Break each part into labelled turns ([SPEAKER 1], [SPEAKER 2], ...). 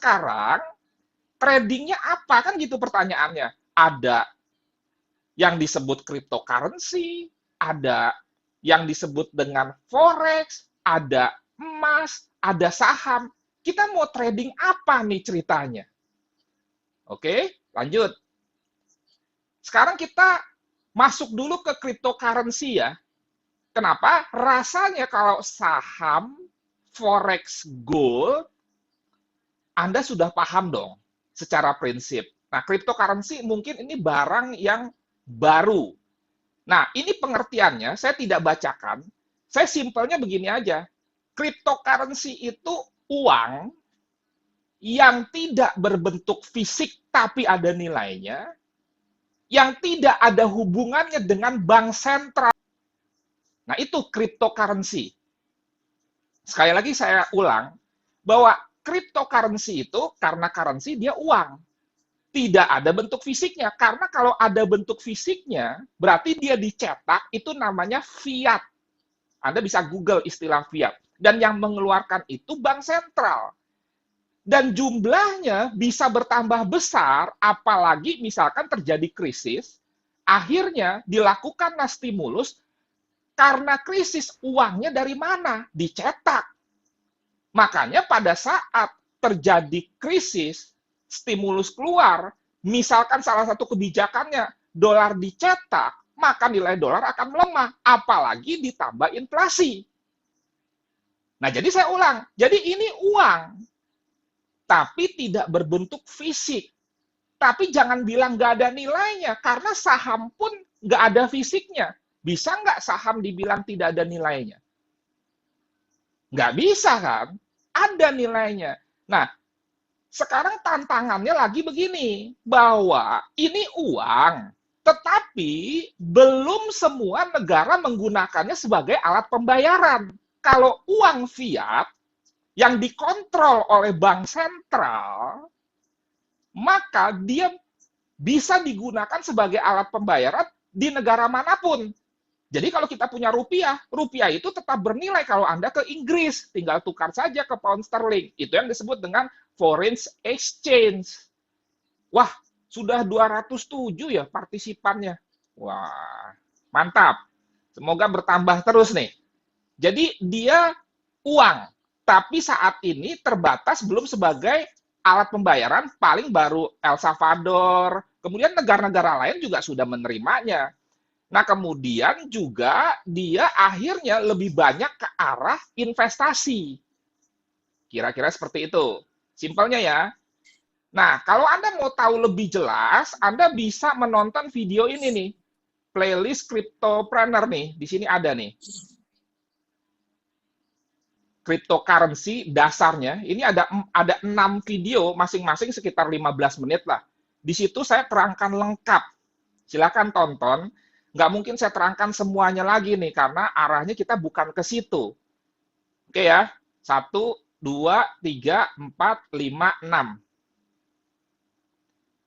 [SPEAKER 1] sekarang tradingnya apa? Kan gitu pertanyaannya. Ada yang disebut cryptocurrency, ada yang disebut dengan forex, ada emas, ada saham. Kita mau trading apa nih ceritanya? Oke, lanjut. Sekarang kita masuk dulu ke cryptocurrency ya. Kenapa? Rasanya kalau saham, forex, gold, Anda sudah paham dong secara prinsip. Nah, cryptocurrency mungkin ini barang yang baru. Nah, ini pengertiannya, saya tidak bacakan. Saya simpelnya begini aja. Cryptocurrency itu uang yang tidak berbentuk fisik tapi ada nilainya, yang tidak ada hubungannya dengan bank sentral. Nah, itu cryptocurrency. Sekali lagi saya ulang, bahwa cryptocurrency itu karena currency dia uang. Tidak ada bentuk fisiknya. Karena kalau ada bentuk fisiknya, berarti dia dicetak, itu namanya fiat. Anda bisa Google istilah fiat. Dan yang mengeluarkan itu bank sentral. Dan jumlahnya bisa bertambah besar, apalagi misalkan terjadi krisis, akhirnya dilakukanlah stimulus, karena krisis uangnya dari mana? Dicetak. Makanya pada saat terjadi krisis, stimulus keluar, misalkan salah satu kebijakannya dolar dicetak, maka nilai dolar akan melemah, apalagi ditambah inflasi. Nah, jadi saya ulang, jadi ini uang, tapi tidak berbentuk fisik. Tapi jangan bilang nggak ada nilainya, karena saham pun nggak ada fisiknya. Bisa nggak saham dibilang tidak ada nilainya? Nggak bisa kan? Ada nilainya. Nah, sekarang tantangannya lagi begini, bahwa ini uang, tetapi belum semua negara menggunakannya sebagai alat pembayaran. Kalau uang fiat yang dikontrol oleh bank sentral, maka dia bisa digunakan sebagai alat pembayaran di negara manapun. Jadi kalau kita punya rupiah, rupiah itu tetap bernilai kalau Anda ke Inggris, tinggal tukar saja ke pound sterling. Itu yang disebut dengan foreign exchange. Wah, sudah 207 ya partisipannya. Wah, mantap. Semoga bertambah terus nih. Jadi dia uang, tapi saat ini terbatas belum sebagai alat pembayaran, paling baru El Salvador, kemudian negara-negara lain juga sudah menerimanya. Nah, kemudian juga dia akhirnya lebih banyak ke arah investasi. Kira-kira seperti itu. Simpelnya ya. Nah, kalau Anda mau tahu lebih jelas, Anda bisa menonton video ini nih. Playlist Cryptopreneur nih. Di sini ada nih. Cryptocurrency dasarnya. Ini ada 6 video, masing-masing sekitar 15 menit lah. Di situ saya terangkan lengkap. Silakan tonton. Nggak mungkin saya terangkan semuanya lagi nih, karena arahnya kita bukan ke situ. Oke ya, 1, 2, 3, 4, 5, 6.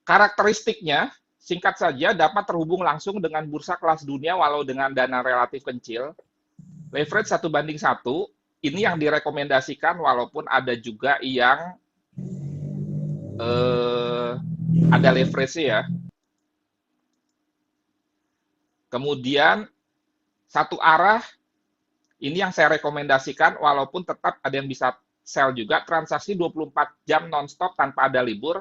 [SPEAKER 1] Karakteristiknya, singkat saja, dapat terhubung langsung dengan bursa kelas dunia walau dengan dana relatif kecil. Leverage 1:1, ini yang direkomendasikan, walaupun ada juga yang ada leverage ya. Kemudian satu arah, ini yang saya rekomendasikan, walaupun tetap ada yang bisa sell juga, transaksi 24 jam non-stop tanpa ada libur,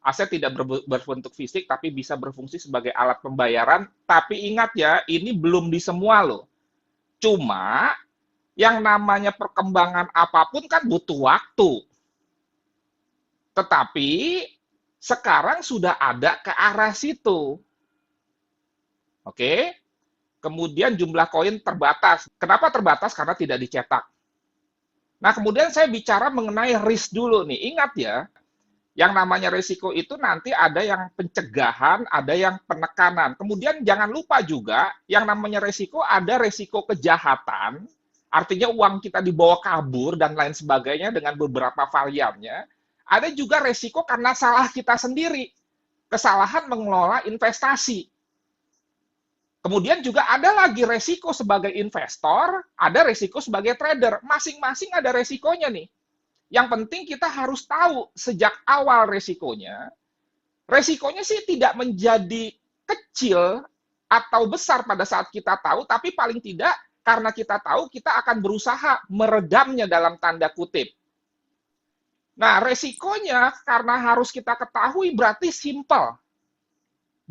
[SPEAKER 1] aset tidak berbentuk fisik, tapi bisa berfungsi sebagai alat pembayaran, tapi ingat ya, ini belum di semua loh. Cuma, yang namanya perkembangan apapun kan butuh waktu. Tetapi, sekarang sudah ada ke arah situ. Oke, kemudian jumlah koin terbatas. Kenapa terbatas? Karena tidak dicetak. Nah, kemudian saya bicara mengenai risk dulu nih. Ingat ya, yang namanya risiko itu nanti ada yang pencegahan, ada yang penekanan. Kemudian jangan lupa juga, yang namanya risiko ada risiko kejahatan, artinya uang kita dibawa kabur dan lain sebagainya dengan beberapa variannya. Ada juga risiko karena salah kita sendiri, kesalahan mengelola investasi. Kemudian juga ada lagi resiko sebagai investor, ada resiko sebagai trader. Masing-masing ada resikonya nih. Yang penting kita harus tahu sejak awal resikonya. Resikonya sih tidak menjadi kecil atau besar pada saat kita tahu, tapi paling tidak karena kita tahu, kita akan berusaha meredamnya dalam tanda kutip. Nah, resikonya karena harus kita ketahui berarti simple.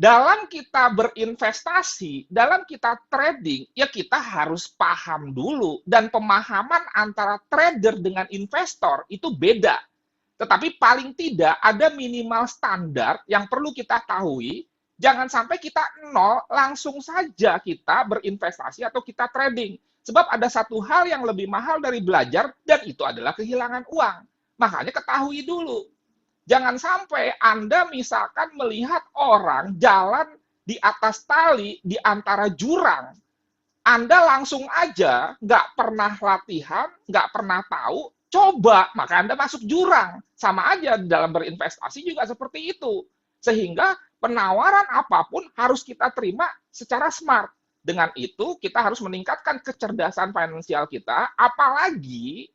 [SPEAKER 1] Dalam kita berinvestasi, dalam kita trading, ya kita harus paham dulu. Dan pemahaman antara trader dengan investor itu beda. Tetapi paling tidak ada minimal standar yang perlu kita tahui. Jangan sampai kita nol, langsung saja kita berinvestasi atau kita trading. Sebab ada satu hal yang lebih mahal dari belajar, dan itu adalah kehilangan uang. Makanya ketahui dulu. Jangan sampai Anda misalkan melihat orang jalan di atas tali di antara jurang. Anda langsung aja nggak pernah latihan, nggak pernah tahu, coba, maka Anda masuk jurang. Sama aja dalam berinvestasi juga seperti itu. Sehingga penawaran apapun harus kita terima secara smart. Dengan itu, kita harus meningkatkan kecerdasan finansial kita, apalagi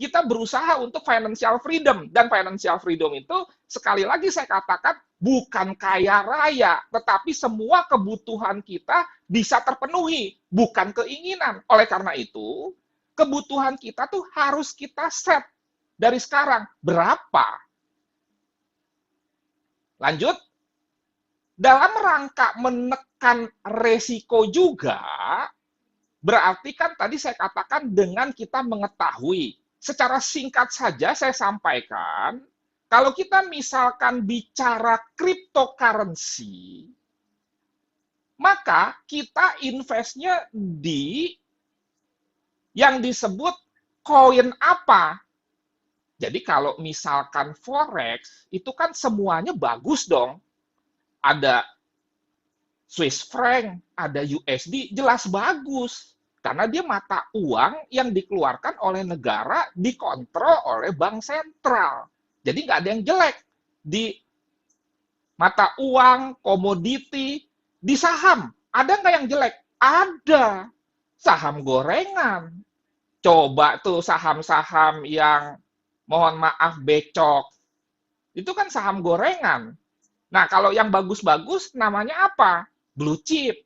[SPEAKER 1] kita berusaha untuk financial freedom. Dan financial freedom itu, sekali lagi saya katakan, bukan kaya raya, tetapi semua kebutuhan kita bisa terpenuhi, bukan keinginan. Oleh karena itu, kebutuhan kita tuh harus kita set dari sekarang. Berapa? Lanjut. Dalam rangka menekan resiko juga, berarti kan tadi saya katakan dengan kita mengetahui. Secara singkat saja saya sampaikan, kalau kita misalkan bicara cryptocurrency, maka kita investnya di yang disebut koin apa. Jadi kalau misalkan forex, itu kan semuanya bagus dong. Ada Swiss franc, ada USD, jelas bagus. Karena dia mata uang yang dikeluarkan oleh negara, dikontrol oleh bank sentral. Jadi nggak ada yang jelek. Di mata uang, komoditi, di saham, ada nggak yang jelek? Ada. Saham gorengan. Coba tuh saham-saham yang, mohon maaf, becok. Itu kan saham gorengan. Nah, kalau yang bagus-bagus namanya apa? Blue chip.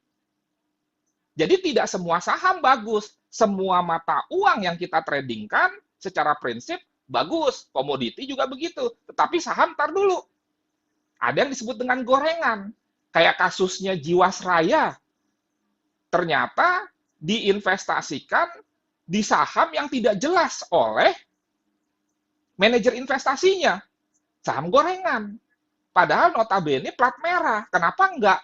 [SPEAKER 1] Jadi tidak semua saham bagus, semua mata uang yang kita tradingkan secara prinsip bagus, komoditi juga begitu. Tetapi saham tar dulu. Ada yang disebut dengan gorengan. Kayak kasusnya Jiwasraya. Ternyata diinvestasikan di saham yang tidak jelas oleh manajer investasinya. Saham gorengan. Padahal notabene plat merah. Kenapa enggak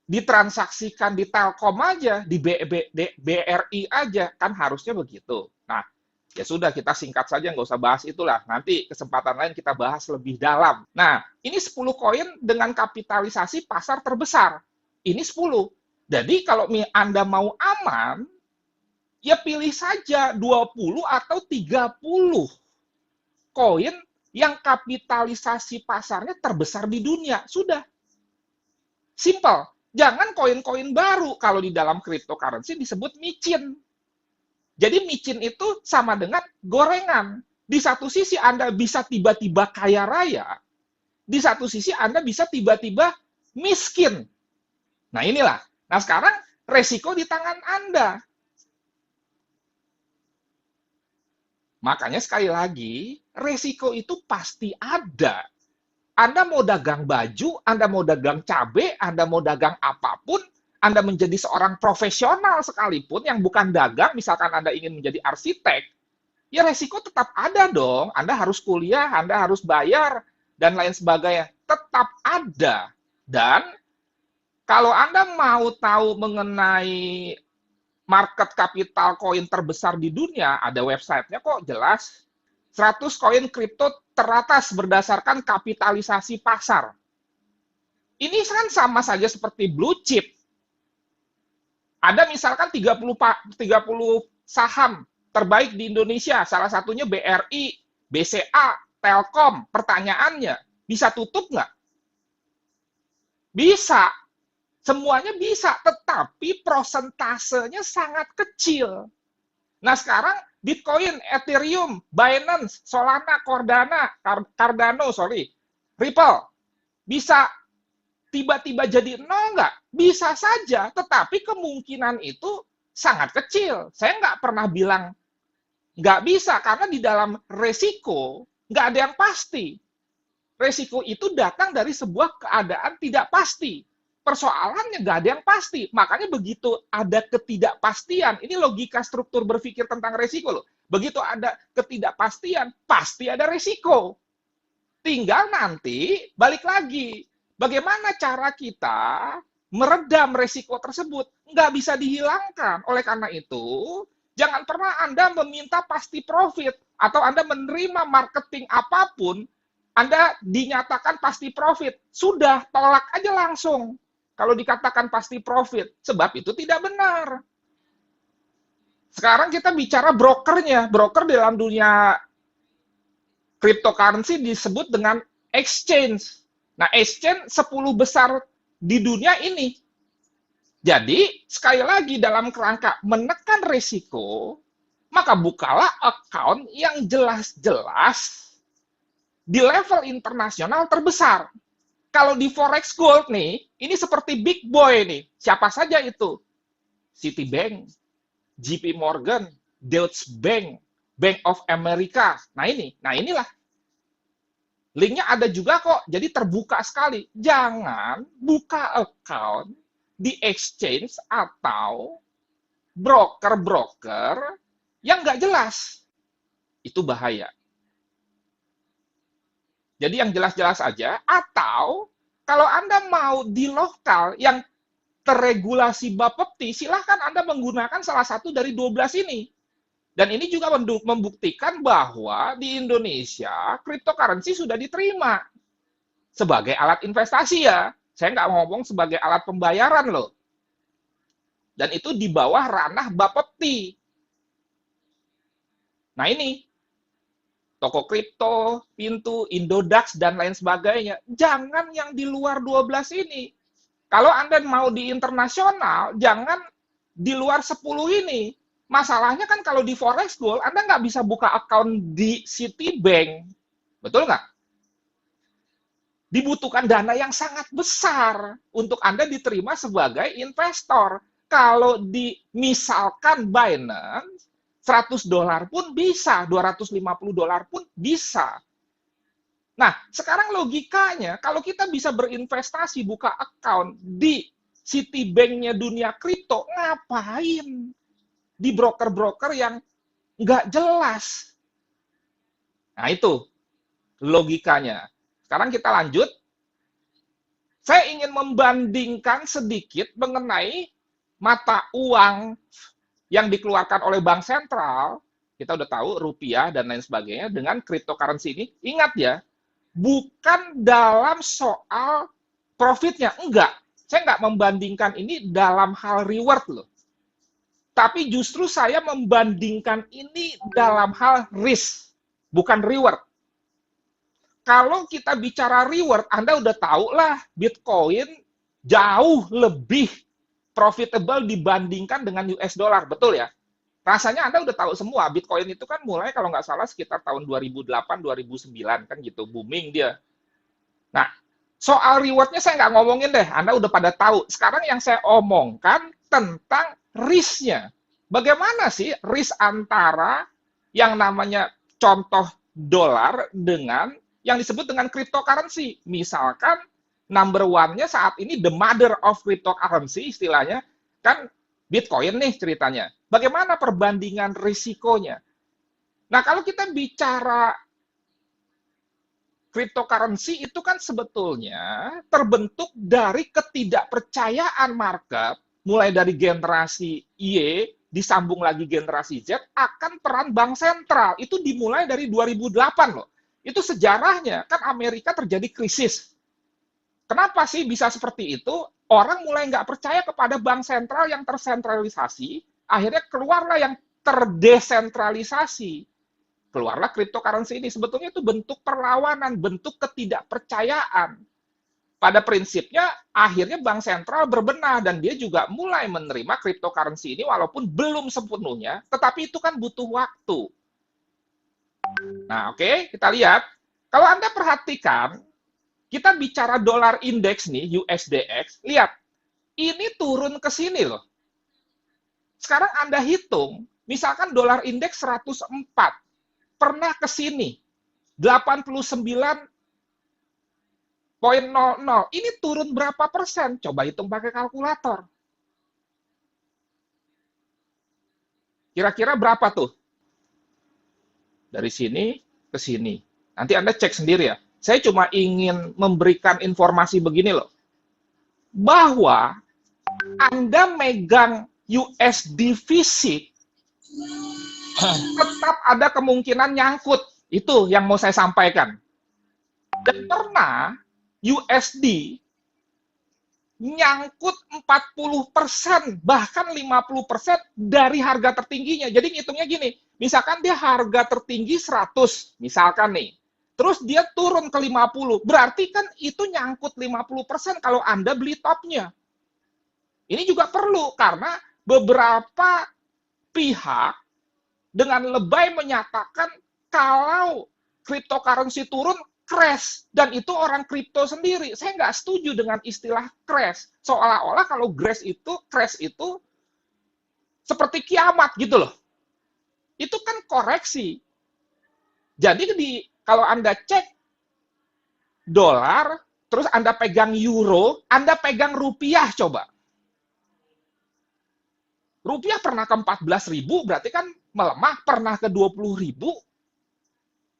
[SPEAKER 1] ditransaksikan di Telkom aja, di BRI aja, kan harusnya begitu. Nah, ya sudah, kita singkat saja, nggak usah bahas itulah. Nanti kesempatan lain kita bahas lebih dalam. Nah, ini 10 koin dengan kapitalisasi pasar terbesar. Ini 10. Jadi kalau Anda mau aman, ya pilih saja 20 atau 30 koin yang kapitalisasi pasarnya terbesar di dunia. Sudah. Simple. Jangan koin-koin baru. Kalau di dalam cryptocurrency disebut micin. Jadi micin itu sama dengan gorengan. Di satu sisi Anda bisa tiba-tiba kaya raya. Di satu sisi Anda bisa tiba-tiba miskin. Nah inilah. Nah sekarang resiko di tangan Anda. Makanya sekali lagi, resiko itu pasti ada. Anda mau dagang baju, Anda mau dagang cabai, Anda mau dagang apapun, Anda menjadi seorang profesional sekalipun yang bukan dagang, misalkan Anda ingin menjadi arsitek, ya resiko tetap ada dong. Anda harus kuliah, Anda harus bayar, dan lain sebagainya. Tetap ada. Dan kalau Anda mau tahu mengenai market capital koin terbesar di dunia, ada websitenya kok jelas. 100 koin kripto teratas berdasarkan kapitalisasi pasar. Ini kan sama saja seperti blue chip. Ada misalkan 30 saham terbaik di Indonesia, salah satunya BRI, BCA, Telkom. Pertanyaannya, bisa tutup nggak? Bisa. Semuanya bisa, tetapi prosentasenya sangat kecil. Nah sekarang Bitcoin, Ethereum, Binance, Solana, Cardano, Ripple, bisa tiba-tiba jadi nol nggak? Bisa saja, tetapi kemungkinan itu sangat kecil. Saya nggak pernah bilang nggak bisa, karena di dalam resiko nggak ada yang pasti. Resiko itu datang dari sebuah keadaan tidak pasti. Persoalannya nggak ada yang pasti. Makanya begitu ada ketidakpastian, ini logika struktur berpikir tentang resiko loh. Begitu ada ketidakpastian, pasti ada resiko. Tinggal nanti balik lagi. Bagaimana cara kita meredam resiko tersebut? Nggak bisa dihilangkan. Oleh karena itu, jangan pernah Anda meminta pasti profit, atau Anda menerima marketing apapun, Anda dinyatakan pasti profit. Sudah, tolak aja langsung. Kalau dikatakan pasti profit, sebab itu tidak benar. Sekarang kita bicara brokernya. Broker dalam dunia cryptocurrency disebut dengan exchange. Nah, exchange 10 besar di dunia ini. Jadi, sekali lagi dalam kerangka menekan risiko, maka bukalah account yang jelas-jelas di level internasional terbesar. Kalau di Forex Gold nih, ini seperti big boy nih. Siapa saja itu? Citibank, JP Morgan, Deutsche Bank, Bank of America. Nah inilah. Linknya ada juga kok, jadi terbuka sekali. Jangan buka account di exchange atau broker-broker yang nggak jelas. Itu bahaya. Jadi yang jelas-jelas aja, atau kalau Anda mau di lokal yang terregulasi Bapepti, silahkan Anda menggunakan salah satu dari 12 ini. Dan ini juga membuktikan bahwa di Indonesia, cryptocurrency sudah diterima sebagai alat investasi ya. Saya nggak ngomong sebagai alat pembayaran loh. Dan itu di bawah ranah Bapepti. Nah ini, toko kripto, Pintu, Indodax, dan lain sebagainya. Jangan yang di luar 12 ini. Kalau Anda mau di internasional, jangan di luar 10 ini. Masalahnya kan kalau di Forex Gold, Anda nggak bisa buka account di Citibank. Betul nggak? Dibutuhkan dana yang sangat besar untuk Anda diterima sebagai investor. Kalau misalkan Binance, $100 pun bisa, $250 pun bisa. Nah, sekarang logikanya, kalau kita bisa berinvestasi, buka account di Citibank-nya dunia kripto, ngapain di broker-broker yang nggak jelas? Nah, itu logikanya. Sekarang kita lanjut. Saya ingin membandingkan sedikit mengenai mata uang yang dikeluarkan oleh bank sentral, kita udah tahu rupiah dan lain sebagainya, dengan cryptocurrency ini. Ingat ya, bukan dalam soal profitnya, enggak. Saya enggak membandingkan ini dalam hal reward loh. Tapi justru saya membandingkan ini dalam hal risk, bukan reward. Kalau kita bicara reward, Anda udah tahu lah, Bitcoin jauh lebih profitable dibandingkan dengan US dollar, betul ya? Rasanya Anda udah tahu semua, Bitcoin itu kan mulai kalau nggak salah sekitar tahun 2008-2009, kan gitu, booming dia. Nah, soal rewardnya saya nggak ngomongin deh, Anda udah pada tahu. Sekarang yang saya omongkan tentang risk-nya. Bagaimana sih risk antara yang namanya contoh dolar dengan yang disebut dengan cryptocurrency? Misalkan number one-nya saat ini, the mother of cryptocurrency istilahnya, kan Bitcoin nih ceritanya. Bagaimana perbandingan risikonya? Nah, kalau kita bicara cryptocurrency itu kan sebetulnya terbentuk dari ketidakpercayaan market, mulai dari generasi Y, disambung lagi generasi Z, akan peran bank sentral. Itu dimulai dari 2008 loh. Itu sejarahnya, kan Amerika terjadi krisis. Kenapa sih bisa seperti itu? Orang mulai nggak percaya kepada bank sentral yang tersentralisasi, akhirnya keluarlah yang terdesentralisasi. Keluarlah cryptocurrency ini. Sebetulnya itu bentuk perlawanan, bentuk ketidakpercayaan. pada prinsipnya akhirnya bank sentral berbenah dan dia juga mulai menerima cryptocurrency ini walaupun belum sepenuhnya, tetapi itu kan butuh waktu. Nah, oke, kita lihat. Kalau Anda perhatikan, kita bicara dolar indeks nih, USDX, lihat, ini turun ke sini loh. Sekarang Anda hitung, misalkan dolar indeks 104, pernah ke sini, 89,00. Ini turun berapa persen? Coba hitung pakai kalkulator. Kira-kira berapa tuh? Dari sini ke sini. Nanti Anda cek sendiri ya. Saya cuma ingin memberikan informasi begini loh. Bahwa Anda megang USD fisik, tetap ada kemungkinan nyangkut. Itu yang mau saya sampaikan. Dan pernah USD nyangkut 40%, bahkan 50% dari harga tertingginya. Jadi ngitungnya gini, misalkan dia harga tertinggi 100, misalkan nih, terus dia turun ke 50, berarti kan itu nyangkut 50% kalau Anda beli topnya. Ini juga perlu, karena beberapa pihak dengan lebay menyatakan kalau cryptocurrency turun, crash, dan itu orang kripto sendiri. Saya nggak setuju dengan istilah crash. Seolah-olah kalau crash itu seperti kiamat gitu loh. Itu kan koreksi. Jadi kalau Anda cek dolar, terus Anda pegang euro, Anda pegang rupiah coba. Rupiah pernah ke 14.000, berarti kan melemah, pernah ke 20.000.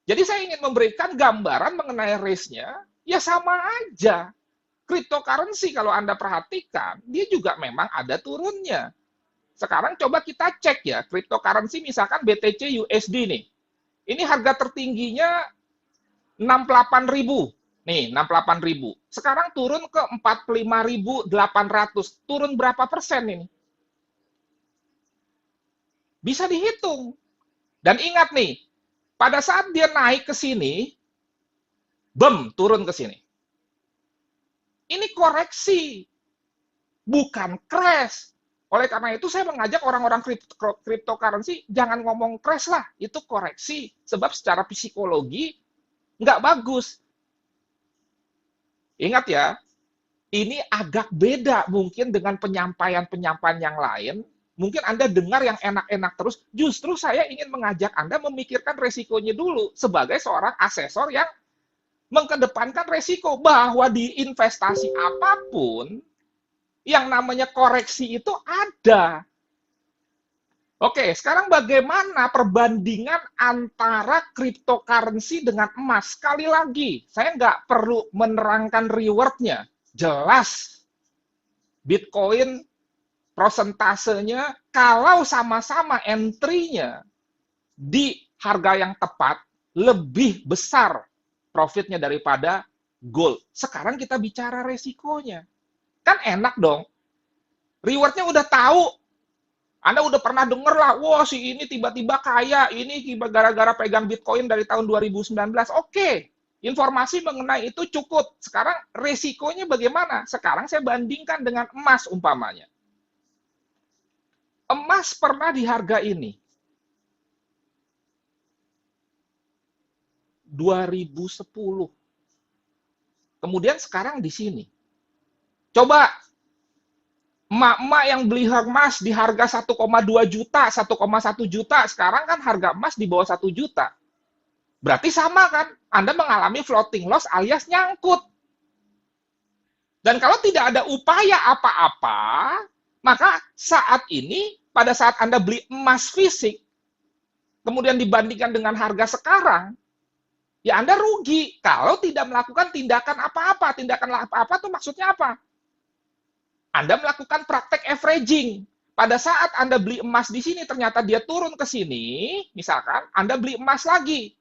[SPEAKER 1] Jadi saya ingin memberikan gambaran mengenai risk-nya, ya sama aja. Cryptocurrency kalau Anda perhatikan, dia juga memang ada turunnya. Sekarang coba kita cek ya, cryptocurrency misalkan BTC USD nih. Ini harga tertingginya 68.000. Nih, 68.000. Sekarang turun ke 45.800. Turun berapa persen ini? Bisa dihitung. Dan ingat nih, pada saat dia naik ke sini, turun ke sini. Ini koreksi, bukan crash. Oleh karena itu saya mengajak orang-orang cryptocurrency jangan ngomong crash lah, itu koreksi. Sebab secara psikologi nggak bagus. Ingat ya, ini agak beda mungkin dengan penyampaian-penyampaian yang lain. Mungkin Anda dengar yang enak-enak terus, justru saya ingin mengajak Anda memikirkan resikonya dulu sebagai seorang asesor yang mengedepankan resiko bahwa di investasi apapun yang namanya koreksi itu ada. Oke, sekarang bagaimana perbandingan antara cryptocurrency dengan emas? Sekali lagi, saya nggak perlu menerangkan reward-nya. Jelas, Bitcoin prosentasenya kalau sama-sama entry-nya di harga yang tepat lebih besar profitnya daripada gold. Sekarang kita bicara resikonya. Kan enak dong. Reward-nya udah tahu. Anda udah pernah denger lah, wah si ini tiba-tiba kaya, ini gara-gara pegang Bitcoin dari tahun 2019. Oke, informasi mengenai itu cukup. Sekarang resikonya bagaimana? Sekarang saya bandingkan dengan emas umpamanya. Emas pernah di harga ini. 2010. Kemudian sekarang di sini. Coba emak-emak yang beli emas di harga 1,2 juta, 1,1 juta, sekarang kan harga emas di bawah 1 juta. Berarti sama kan? Anda mengalami floating loss alias nyangkut. Dan kalau tidak ada upaya apa-apa, maka saat ini, pada saat Anda beli emas fisik, kemudian dibandingkan dengan harga sekarang, ya Anda rugi kalau tidak melakukan tindakan apa-apa. Tindakan apa-apa itu maksudnya apa? Anda melakukan praktek averaging. Pada saat Anda beli emas di sini, ternyata dia turun ke sini, misalkan Anda beli emas lagi.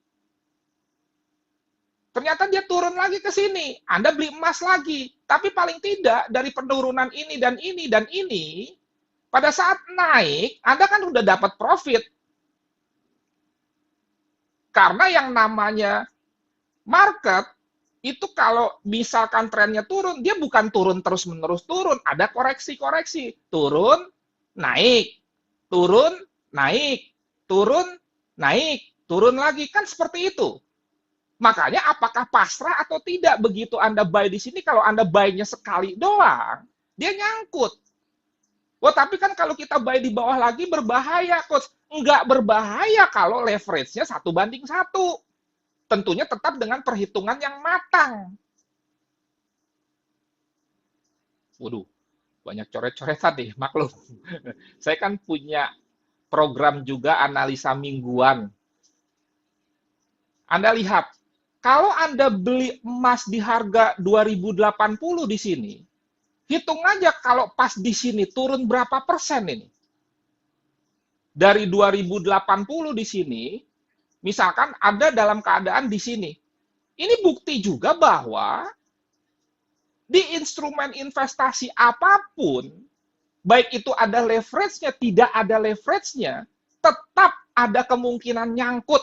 [SPEAKER 1] Ternyata dia turun lagi ke sini, Anda beli emas lagi. Tapi paling tidak, dari penurunan ini dan ini dan ini, pada saat naik, Anda kan udah dapat profit. Karena yang namanya market itu kalau misalkan trennya turun, dia bukan turun terus-menerus turun, ada koreksi-koreksi, turun, naik, turun, naik, turun, naik, turun lagi, kan seperti itu. Makanya apakah pasrah atau tidak begitu Anda buy di sini, kalau Anda buy-nya sekali doang, dia nyangkut. Oh, tapi kan kalau kita buy di bawah lagi berbahaya, Coach. Enggak berbahaya kalau leverage-nya 1:1. Tentunya tetap dengan perhitungan yang matang. Waduh, banyak coret-coretan nih, maklum. Saya kan punya program juga analisa mingguan. Anda lihat, kalau Anda beli emas di harga 2080 di sini, hitung aja kalau pas di sini turun berapa persen ini. Dari 2080 di sini, misalkan ada dalam keadaan di sini. Ini bukti juga bahwa di instrumen investasi apapun, baik itu ada leverage-nya, tidak ada leverage-nya, tetap ada kemungkinan nyangkut.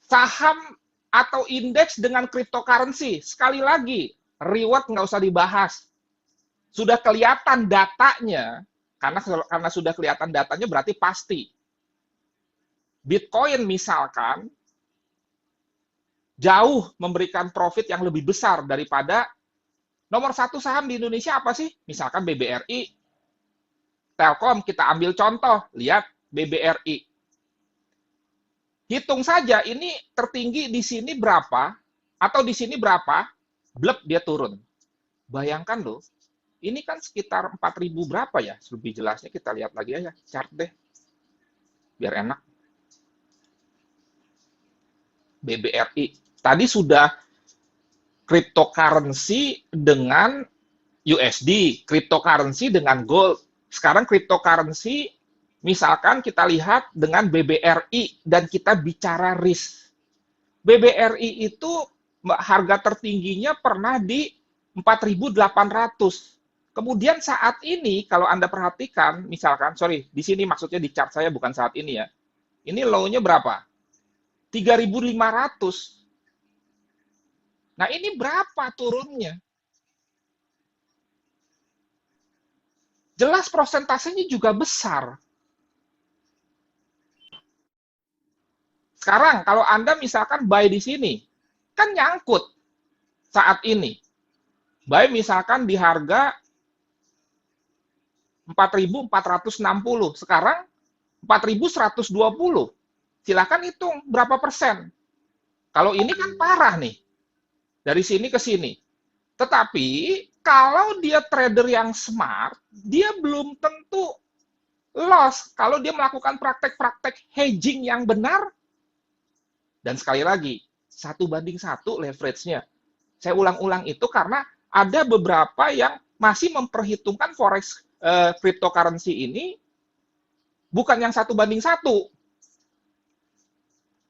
[SPEAKER 1] Saham atau indeks dengan cryptocurrency, sekali lagi, reward nggak usah dibahas. Sudah kelihatan datanya, karena sudah kelihatan datanya berarti pasti. Bitcoin misalkan, jauh memberikan profit yang lebih besar daripada nomor satu saham di Indonesia apa sih? Misalkan BBRI, Telkom, kita ambil contoh, lihat BBRI. Hitung saja ini tertinggi di sini berapa, atau di sini berapa, blep dia turun. Bayangkan loh, ini kan sekitar 4.000 berapa ya? Lebih jelasnya kita lihat lagi aja, chart deh, biar enak. BBRI. Tadi sudah cryptocurrency dengan USD, cryptocurrency dengan gold. Sekarang cryptocurrency, misalkan kita lihat dengan BBRI dan kita bicara risk. BBRI itu harga tertingginya pernah di 4.800. Kemudian saat ini, kalau Anda perhatikan, misalkan, sorry, di sini maksudnya di chart saya bukan saat ini ya. Ini low-nya berapa? 3.500. Nah, ini berapa turunnya? Jelas prosentasenya juga besar. Sekarang, kalau Anda misalkan buy di sini, kan nyangkut saat ini. Buy misalkan di harga 4.460, sekarang 4.120. Silakan hitung berapa persen. Kalau ini kan parah nih, dari sini ke sini. Tetapi kalau dia trader yang smart, dia belum tentu loss kalau dia melakukan praktek-praktek hedging yang benar. Dan sekali lagi, 1:1 leverage-nya. Saya ulang-ulang itu karena ada beberapa yang masih memperhitungkan forex cryptocurrency ini bukan yang 1:1.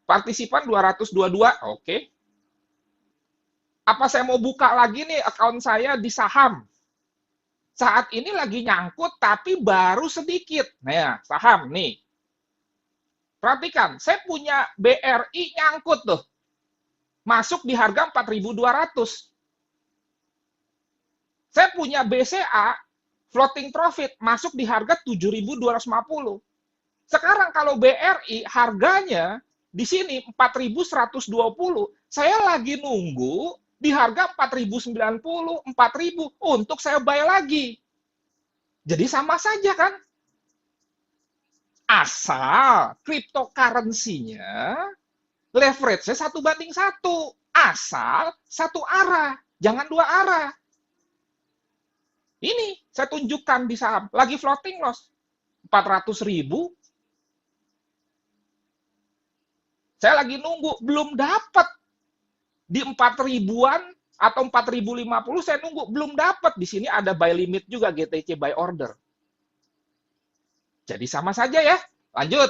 [SPEAKER 1] Partisipan 222, oke. Apa saya mau buka lagi nih account saya di saham? Saat ini lagi nyangkut tapi baru sedikit. Nah, saham nih. Perhatikan, saya punya BRI nyangkut tuh. Masuk di harga 4.200. Saya punya BCA floating profit masuk di harga 7.250. Sekarang kalau BRI harganya di sini 4.120, saya lagi nunggu di harga 4.090, 4.000 untuk saya buy lagi. Jadi sama saja kan? Asal cryptocurrency-nya leverage-nya 1:1. Asal satu arah, jangan dua arah. Ini saya tunjukkan di saham, lagi floating loss. 400.000. Saya lagi nunggu, belum dapat. Di 4.000-an atau 4.050 saya nunggu, belum dapat. Di sini ada buy limit juga, GTC buy order. Jadi sama saja ya. Lanjut.